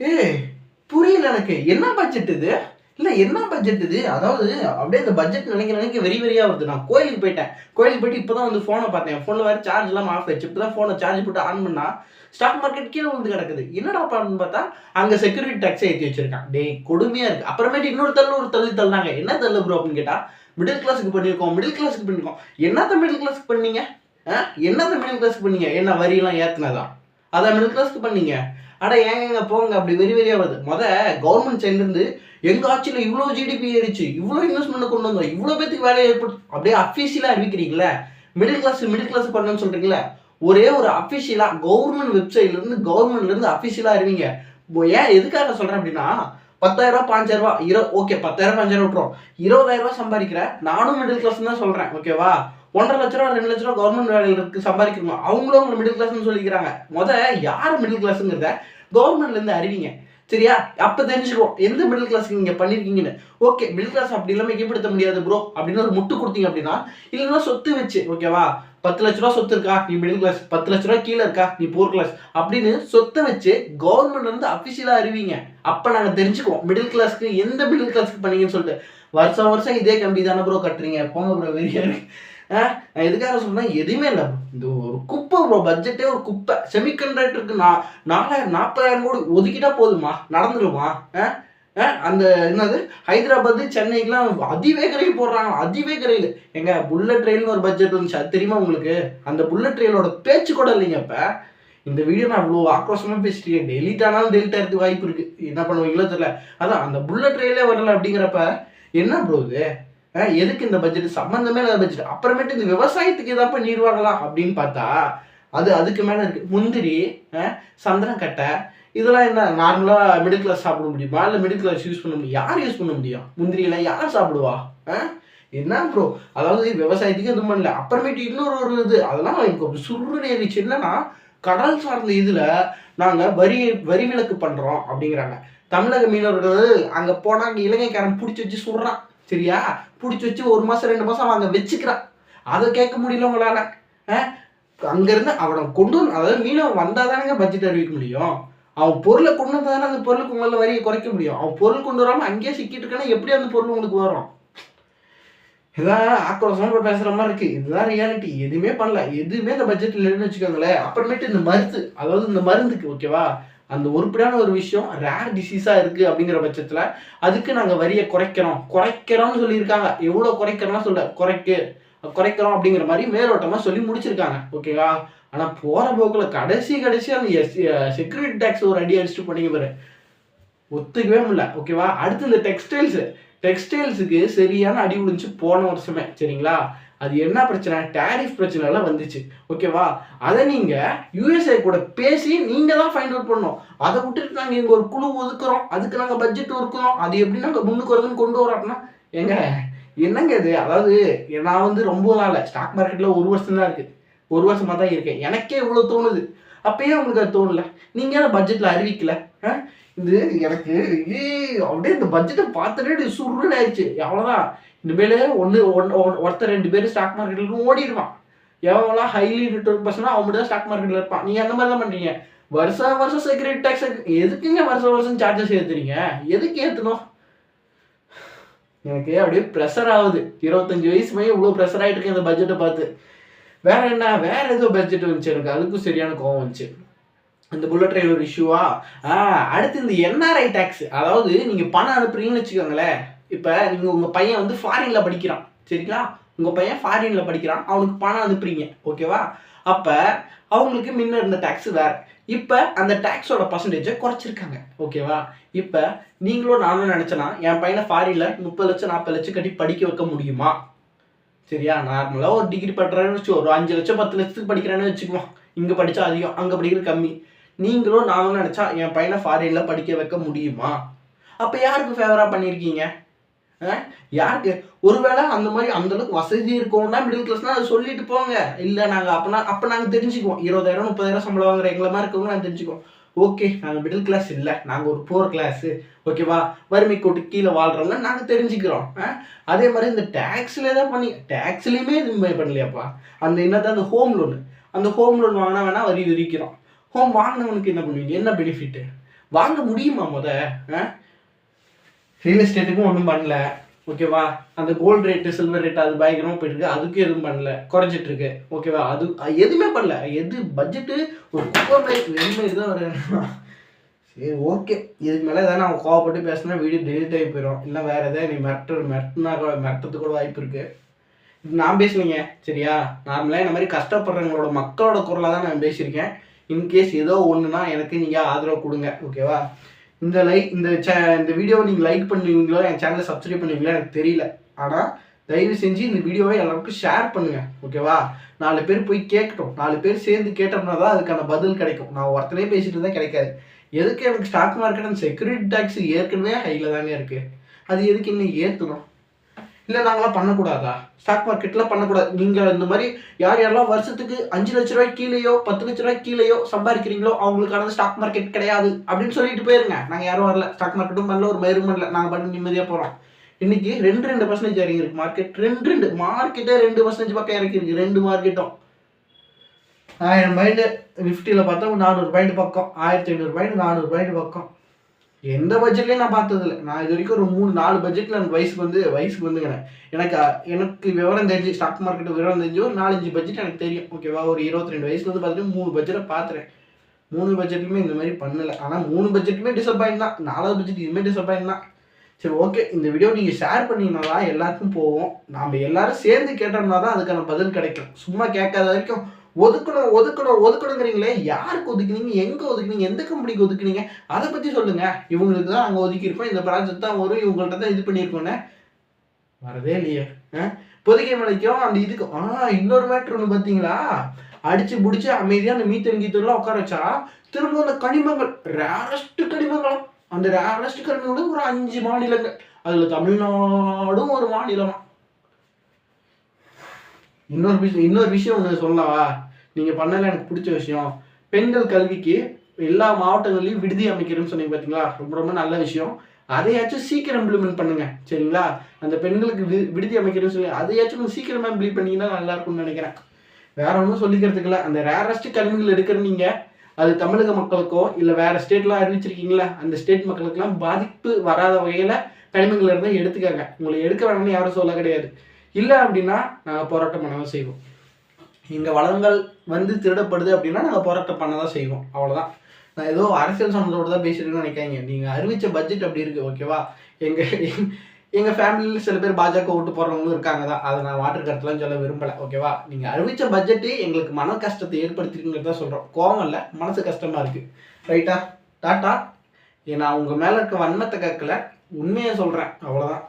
ஏய் புரியல எனக்கு. என்ன பட்ஜெட் இது? இல்ல என்ன பட்ஜெட் இது? அதாவது அப்படியே இந்த பட்ஜெட் நினைக்க வெறியா வருது. நான் கோயிலுக்கு போயிட்டேன். கோயிலுக்கு போயிட்டு இப்பதான் வந்து ஃபோனை பார்த்தேன். ஃபோன்ல வேற சார்ஜ் இல்லாம ஆஃப் ஆயிடுச்சு. இப்பதான் ஃபோனை சார்ஜ் போட்டு ஆன் பண்ணா ஸ்டாக் மார்க்கெட் கீழே விழுந்து கிடக்குது. என்னடா பண்ணு பார்த்தா அங்க செக்யூரிட்டி டாக்ஸ் ஏத்தி வச்சிருக்கான். டேய் கொடுமையா இருக்கு. அப்புறமேட்டு இன்னொரு ஒரு தள்ளாங்க. என்ன தள்ளு ப்ரோ அப்படின்னு கேட்டா மிடில் கிளாஸுக்கு பண்ணிருக்கோம். என்னத்த மிடில் கிளாஸுக்கு பண்ணீங்க? என்னத்த மிடில் கிளாஸுக்கு பண்ணீங்க? என்ன வரியெல்லாம் ஏத்துனதா? அதான் மிடில் கிளாஸ்க்கு பண்ணீங்க. அட ஏங்க போங்க, அப்படி வெறியா வருது. கவர்மெண்ட் சைட்ல இருந்து எங்க ஆட்சியில இவ்வளவு ஜிடிபி ஏறிச்சு, இவ்வளவு இன்வெஸ்ட்மெண்ட் கொண்டு வந்தோம், இவ்வளவு பேத்துக்கு வேலையை ஏற்படுத்தி அப்படியே அபிஷியலா அறிவிக்கிறீங்களே. மிடில் கிளாஸ் பண்ணணும்னு சொல்றீங்களா? ஒரே ஒரு அபிஷியலா கவர்மெண்ட் வெப்சைட்ல இருந்து அபிஷியலா அறிவிங்க. ஏன் எதுக்காக சொல்றேன் அப்படின்னா 10,000 ரூபாய் 5,000 ரூபாய் ஓகே 10,000 5,000 விட்டுரும். 20,000 ரூபாய் சம்பாதிக்கிற நானும் மிடில் கிளாஸ் தான் சொல்றேன். ஓகேவா? 1,50,000 ரூபா 2 லட்ச ரூபா கவர்மெண்ட் வேலையில இருக்கு சம்பாதிக்கணும். அவங்களும் உங்களை மிடில் கிளாஸ்னு சொல்லிக்கிறாங்க. யார் மிடில் கிளாஸ்ங்கிறத கவர்மெண்ட்ல இருந்து அறிவிங்க. சரியா? அப்ப தெரிஞ்சுக்குவோம் எந்த மிடில் கிளாஸ்க்கு நீங்க பண்ணிருக்கீங்கன்னு. ஓகே மிடில் கிளாஸ் அப்படி இல்லாம மிகப்படுத்த முடியாது ப்ரோ அப்படின்னு ஒரு முட்டு கொடுத்தீங்க அப்படின்னா, இல்லைன்னா சொத்து வச்சு ஓகேவா 10 லட்ச ரூபா சொத்து இருக்கா நீ மிடில் கிளாஸ், 10 லட்ச ரூபா கீழே இருக்கா நீ புவர் கிளாஸ் அப்படின்னு சொத்தை வச்சு கவர்மெண்ட்ல இருந்து அபிஷியலா அறிவிங்க. அப்ப நாங்க தெரிஞ்சுக்குவோம் மிடில் கிளாஸ்க்கு எந்த மிடில் கிளாஸ்க்கு பண்ணீங்கன்னு சொல்லிட்டு. வருஷம் இதே கம்பி தானே ப்ரோ கட்டுறீங்க, போங்க ப்ரோ வெறியா இருக்கு. நான் எதுக்காக சொல்றேன், எதுவுமே இல்லை. இந்த ஒரு குப்பை ப்ரோ, பட்ஜெட்டே ஒரு குப்பை. செமிகண்டக்டருக்கு 40,000 கோடி ஒதுக்கிட்டா போதுமா? நடந்துருமா? அந்த என்னது ஹைதராபாத் சென்னைக்குலாம் அதிவேக ரயில் போடுறாங்க. அதிவேக ரயில் எங்க புல்லட் ரயில்னு ஒரு பட்ஜெட் வந்துச்சு, அது தெரியுமா உங்களுக்கு? அந்த புல்லட் ரயிலோட பேச்சு கூட இல்லைங்க. இப்ப இந்த வீடியோ நான் அவ்வளோ ஆக்ரோஷமா பேசிட்டேன். டெலிட் ஆனாலும் டெலிட் ஆகிறதுக்கு வாய்ப்பு இருக்கு. என்ன பண்ணுவீங்களோ தெரியல. அதான் அந்த புல்லட் ரயிலே வரல அப்படிங்கிறப்ப என்ன ப்ரோ இது? எதுக்கு இந்த பட்ஜெட்? சம்பந்தமே இல்லாத பட்ஜெட். அப்புறமேட்டு இந்த விவசாயத்துக்கு ஏதாவது பண்ணிடுவாங்களா அப்படின்னு பார்த்தா அதுக்கு மேல இருக்கு. முந்திரி, சந்திரக்கட்டை, இதெல்லாம் என்ன நார்மலா மிடில் கிளாஸ் சாப்பிட முடியுமா? இல்ல மிடில் கிளாஸ் யூஸ் பண்ண முடியும்? யார் யூஸ் பண்ண முடியும்? முந்திரியெல்லாம் யார் சாப்பிடுவா? என்ன ப்ரோ, அதாவது விவசாயத்துக்கு எதுவும் பண்ணல. அப்புறமேட்டு இன்னொரு இது அதெல்லாம் எனக்கு சுருன்னு ஏறிச்சு. என்னன்னா கடல் சார்ந்த இதுல நாங்க வரி விலக்கு பண்றோம் அப்படிங்கிறாங்க. தமிழக மீனவர்கள் அங்க போனா அங்க இலங்கைக்காரன் பிடிச்சி வச்சு சுடுறான். சரியா? பிடிச்சி வச்சு 1 மாசம் 2 மாசம் அங்க வச்சுக்கிறான். அதை கேட்க முடியல உங்களால. அங்க இருந்து அவனை கொண்டு அதாவது மீனவன் வந்தாதானங்க பட்ஜெட் அறிவிக்க முடியும். அவன் பொருளை கொண்டு வந்தாதானே அந்த பொருளுக்கு உங்களால வரியை குறைக்க முடியும். அவன் பொருள் கொண்டு வராம அங்கேயே சிக்கிட்டு இருக்கானா எப்படி அந்த பொருள் உங்களுக்கு வரும்? இதான் ஆக்ரோஷமா பேசுற மாதிரி இருக்கு. இதுதான் ரியாலிட்டி. எதுவுமே பண்ணல. எதுவுமே இந்த பட்ஜெட்ல இல்லைன்னு வச்சுக்கோங்களேன். அப்புறமேட்டு இந்த மருந்து, அதாவது இந்த மருந்துக்கு ஓகேவா அந்த உருப்படியான ஒரு விஷயம் ரேர் டிசீஸா இருக்கு அப்படிங்கிற பட்சத்துல அதுக்கு நாங்க வரியை குறைக்கிறோம்னு சொல்லியிருக்காங்க. எவ்வளவு குறைக்கிறோம்னா சொல்ல குறைக்கிறோம் அப்படிங்கிற மாதிரி மேலோட்டமா சொல்லி முடிச்சிருக்காங்க. ஓகேவா? ஆனா போற போக்குல கடைசி அந்த செக்யூரிட்டி டாக்ஸ் ஒரு அடி அடிச்சுட்டு பண்ணீங்க பாரு, ஒத்துக்கவே முடியல. ஓகேவா? அடுத்து இந்த டெக்ஸ்டைல்ஸுக்கு சரியான அடி விழுந்துச்சு போன வருஷமே. சரிங்களா? அது என்ன பிரச்சனை? டேரிஃப் பிரச்சனை எல்லாம் வந்துச்சு. ஓகேவா? அதை நீங்க யூஎஸ்ஏ கூட பேசி நீங்க தான் ஃபைண்ட் அவுட் பண்ணணும். அதை விட்டுட்டு நாங்க இங்க ஒரு குழு ஒதுக்குறோம், அதுக்கு நாங்க பட்ஜெட் ஒதுக்குறோம், அது எப்படி நாங்க முன்னுக்கு வருதுன்னு கொண்டு வரோம்னா எங்க என்னங்க இது? அதாவது நான் வந்து ரொம்ப நாள் ஸ்டாக் மார்க்கெட்ல 1 வருஷம் தான் இருக்கு. 1 வருஷமா தான் இருக்கேன். எனக்கே இவ்வளவு தோணுது. அப்பயே உங்களுக்கு அது தோணல? நீங்க ஏன் பட்ஜெட்ல அறிவிக்கல? இது எனக்கு அப்படியே இந்த பட்ஜெட்டை பார்த்துட்டு சுருன்னு ஆயிடுச்சு. அவ்வளவுதான். இனிமேல ஒருத்தர் 2 பேர் ஸ்டாக் மார்க்கெட்ல ஓடிடுவான். எவங்களாம் ஹைலி ரிட்டர்ன் பர்சனா அவன் மட்டும் தான் ஸ்டாக் மார்க்கெட்ல இருப்பான். நீங்க அந்த மாதிரி தான் பண்றீங்க. வருஷம் செக்யூரிட்டி டாக்ஸ் எதுக்குங்க வருஷம் சார்ஜஸ் ஏத்துறீங்க? எதுக்கு ஏத்தணும்? எனக்கு அப்படியே ப்ரெஷர் ஆகுது. 25 வயசு பையன் இவ்வளோ ப்ரெஷர் ஆகிட்டு இருக்கேன் இந்த பட்ஜெட்டை பார்த்து. வேற ஏதோ பட்ஜெட் வந்துச்சு. எனக்கு அதுக்கும் சரியான கோவம் வந்துச்சு. இந்த புல்லட் ரயில் ஒரு இஷ்யூவா? அடுத்து இந்த என்ஆர்ஐ டேக்ஸ். அதாவது நீங்க பணம் அனுப்புறீங்கன்னு வச்சுக்கோங்களேன். இப்போ நீங்க உங்க பையன் வந்து ஃபாரின்ல படிக்கிறான். சரிங்களா? உங்க பையன் ஃபாரின்ல படிக்கிறான், அவனுக்கு பணம் அனுப்புறீங்க. ஓகேவா? அப்ப அவங்களுக்கு முன்ன இருந்த டேக்ஸ் வேற. இப்ப அந்த டேக்ஸோட பர்சன்டேஜை குறைச்சிருக்காங்க. ஓகேவா? இப்ப நீங்களும் நானும் நினைச்சனா என் பையனை ஃபாரின்ல 30 லட்சம் 40 லட்சம் கட்டி படிக்க வைக்க முடியுமா? சரியா? நார்மலா ஒரு டிகிரி பண்றேன்னு வச்சு ஒரு 5 லட்சம் 10 லட்சத்துக்கு படிக்கிறேன்னு வச்சுக்குவோம். இங்க படிச்சா அதிகம், அங்க படிக்கிற கம்மி. நீங்களும் நானும் நினைச்சா என் பையனை ஃபாரின்ல படிக்க வைக்க முடியுமா? அப்ப யாருக்கு ஃபேவரா பண்ணிருக்கீங்க? யாருக்கு? ஒருவேளை அந்த மாதிரி அந்த அளவுக்கு வசதி இருக்கோம்னா மிடில் கிளாஸ்னா அதை சொல்லிட்டு போங்க. இல்ல நாங்க அப்ப நாங்க தெரிஞ்சுக்குவோம். 20,000 30,000 சம்பளம் வாங்குற எங்களை மாதிரி இருக்கவங்க நாங்க தெரிஞ்சுக்குவோம். ஓகே நாங்க மிடில் கிளாஸ் இல்ல, நாங்க ஒரு புவர் கிளாஸ். ஓகேவா? வறுமை கோட்டு கீழே வாழ்றவங்க நாங்க தெரிஞ்சுக்கிறோம். அதே மாதிரி இந்த டாக்ஸ்ல தான் பண்ணி டாக்ஸ்லயுமே இது பண்ணலையாப்பா. அந்த என்னதான் அந்த ஹோம் லோன் வாங்கினா வேணா வரி விதிக்கிறோம். ஹோம் வாங்கினவனுக்கு என்ன பண்ணுவீங்க? என்ன பெனிஃபிட்? வாங்க முடியுமா ரியல் எஸ்டேட்டுக்கும் ஒன்றும் பண்ணல, ஓகேவா? அந்த கோல்டு ரேட்டு சில்வர் ரேட்டு அது பயங்கரமாக போயிட்டுருக்கு, அதுக்கும் எதுவும் பண்ணல, குறைஞ்சிட்டு இருக்கு, ஓகேவா? அது எதுவுமே பண்ணல. எது பட்ஜெட்டு ஒரு குப்பை மாரி தான் வர. சரி, ஓகே. இதுக்கு மேலே எதாவது நான் கோவப்பட்டு பேசினா வீடியோ டெலிட் ஆகி போயிடும், இல்லை வேறு எதாவது நீ மிரட்டுறதுக்கு கூட வாய்ப்பு இருக்குது. நான் பேசுவீங்க சரியா? நார்மலாக இந்த மாதிரி கஷ்டப்படுறவங்களோட மக்களோட குரலாக தான் நான் பேசியிருக்கேன். இன்கேஸ் ஏதோ ஒன்றுனா எனக்கு நீங்கள் ஆதரவு கொடுங்க, ஓகேவா? இந்த வீடியோவை நீங்கள் லைக் பண்ணுவீங்களோ, என் சேனலை சப்ஸ்கிரைப் பண்ணுவீங்களோ எனக்கு தெரியல. ஆனால் தயவு செஞ்சு இந்த வீடியோவை எல்லாருக்கும் ஷேர் பண்ணுங்கள், ஓகேவா? 4 பேர் போய் கேட்கட்டும். 4 பேர் சேர்ந்து கேட்டோம்னா தான் அதுக்கான பதில் கிடைக்கும். நான் ஒருத்தனே பேசிட்டு தான் கிடைக்காது. எதுக்கு எனக்கு stock market and security tax ஏற்கனவே ஹையில் தாங்க இருக்குது, அது எதுக்கு இன்னும் ஏற்றணும்? இல்லை நாங்களாம் பண்ணக்கூடாதா? ஸ்டாக் மார்க்கெட்டில் பண்ணக்கூடாது. நீங்கள் இந்த மாதிரி யாரெல்லாம் வருஷத்துக்கு 5 லட்ச ரூபாய்க்கு கீழேயோ 10 லட்ச ரூபாய்க்கு கீழேயோ சம்பாதிக்கிறீங்களோ அவங்களுக்கானது ஸ்டாக் மார்க்கெட் கிடையாது அப்படின்னு சொல்லிட்டு போயிருங்க. நாங்கள் யாரும் வரல, ஸ்டாக் மார்க்கெட்டும் பண்ணல, ஒரு மயிரும் பண்ணல, நாங்கள் பண்ணி நிம்மதியாக போகிறோம். இன்னைக்கு 2% இறங்கி இருக்கு மார்க்கெட். 2 மார்க்கெட்டே 2% பக்கம் இறக்கி இருக்கு. 2 மார்க்கெட்டும் 1000 பாயிண்ட் நிஃப்டியில் பார்த்தா 400 பாயிண்ட் பக்கம், 1500 பாயிண்ட் 400 பாயிண்ட் பக்கம். எந்த பட்ஜெட்லையும் நான் பார்த்ததில்ல. நான் இது வரைக்கும் ஒரு 3-4 பட்ஜெட்டில் எனக்கு வயசுக்கு வந்துங்க எனக்கு விவரம் தெரிஞ்சு, ஸ்டாக் மார்க்கெட்டு விவரம் தெரிஞ்சு ஒரு 4-5 பட்ஜெட் எனக்கு தெரியும், ஓகேவா? ஒரு 22 வயசுல வந்து பார்த்துட்டு 3 பட்ஜெட்டை பார்த்துறேன். 3 பட்ஜெட்டுமே இந்த மாதிரி பண்ணலை. ஆனால் 3 பட்ஜெட்டுமே டிசப்பாயிண்ட் தான். 4வது பட்ஜெட் இதுவுமே டிசப்பாயிண்ட் தான். சரி, ஓகே. இந்த வீடியோ நீங்கள் ஷேர் பண்ணிங்கன்னா தான் எல்லாருக்கும் போவோம். நாம் எல்லாரும் சேர்ந்து கேட்டோம்னா தான் அதுக்கான பதில் கிடைக்கும். சும்மா கேட்காத வரைக்கும் ஒதுக்கணுங்கிறீங்களே. யாருக்கு ஒதுக்குனீங்க, எங்கே ஒதுக்குனீங்க, எந்த கம்பெனிக்கு ஒதுக்குனீங்க, அதை பற்றி சொல்லுங்கள். இவங்களுக்கு தான் அங்கே ஒதுக்கியிருக்கோம், இந்த ப்ராஜெக்ட் தான் வரும், இவங்கள்ட்ட தான் இது பண்ணியிருக்கோன்னு வரதே இல்லையே. பொதுகை மலைக்கும் அந்த இதுக்கும் இன்னொரு மேட்ரு ஒன்று பார்த்தீங்களா? அடிச்சு பிடிச்சி அமைதியாக அந்த மீத்தன் கீத்தெல்லாம் உட்கார வச்சா திரும்ப அந்த கனிமங்கள், ரேரஸ்ட் கனிமங்களும், அந்த ரேரஸ்ட் கனிமங்களும் ஒரு 5 மாநிலங்கள், அதில் தமிழ்நாடும் ஒரு மாநிலமா. இன்னொரு விஷயம் ஒன்று சொல்லவா? நீங்கள் பண்ணல எனக்கு பிடிச்ச விஷயம், பெண்கள் கல்விக்கு எல்லா மாவட்டங்கள்லையும் விடுதி அமைக்கிறேன்னு சொன்னீங்க பார்த்தீங்களா? ரொம்ப ரொம்ப நல்ல விஷயம். அதையாச்சும் சீக்கிரம் இம்ப்ளிமெண்ட் பண்ணுங்க, சரிங்களா? அந்த பெண்களுக்கு விடுதி அமைக்கிறேன்னு சொல்லி அதையாச்சும் சீக்கிரமாக இம்ப்ளிமெண்ட் பண்ணிங்கன்னா நல்லா இருக்கும்னு நினைக்கிறேன். வேற ஒன்றும் சொல்லிக்கிறதுக்கு இல்லை. அந்த ரேரஸ்ட் கனிமங்கள் எடுக்கிற நீங்கள் அது தமிழக மக்களுக்கோ இல்லை வேற ஸ்டேட்லாம் அறிவிச்சிருக்கீங்களா, அந்த ஸ்டேட் மக்களுக்கெல்லாம் பாதிப்பு வராத வகையில் கனிமங்கள் இருந்தால் எடுத்துக்காங்க. உங்களை எடுக்க வேணும்னு யாரும் சொல்ல கிடையாது. இல்லை அப்படின்னா நாங்கள் போராட்டம் பண்ணதான் செய்வோம். எங்கள் வளங்கள் வந்து திருடப்படுது அப்படின்னா நாங்கள் போராட்டம் பண்ண தான் செய்வோம், அவ்வளோதான். நான் ஏதோ அரசியல் சம்மந்தோடு தான் பேசிட்டுன்னு நினைக்காங்க. நீங்கள் அறிவித்த பட்ஜெட் அப்படி இருக்குது, ஓகேவா? எங்கள் ஃபேமிலியில் சில பேர் பாஜக ஓட்டு போடுறவங்களும் இருக்காங்க தான், அதை நான் மாற்று கருத்துலாம் சொல்ல விரும்பலை, ஓகேவா? நீங்கள் அறிவித்த பட்ஜெட்டு எங்களுக்கு மன கஷ்டத்தை ஏற்படுத்திருக்குங்கிறது தான் சொல்கிறோம். கோவம் இல்லை, மனசு கஷ்டமாக இருக்குது, ரைட்டா? டாட்டா. நான் உங்கள் மேலே இருக்க வன்மத்தை கேட்கல, உண்மையை சொல்கிறேன், அவ்வளோதான்.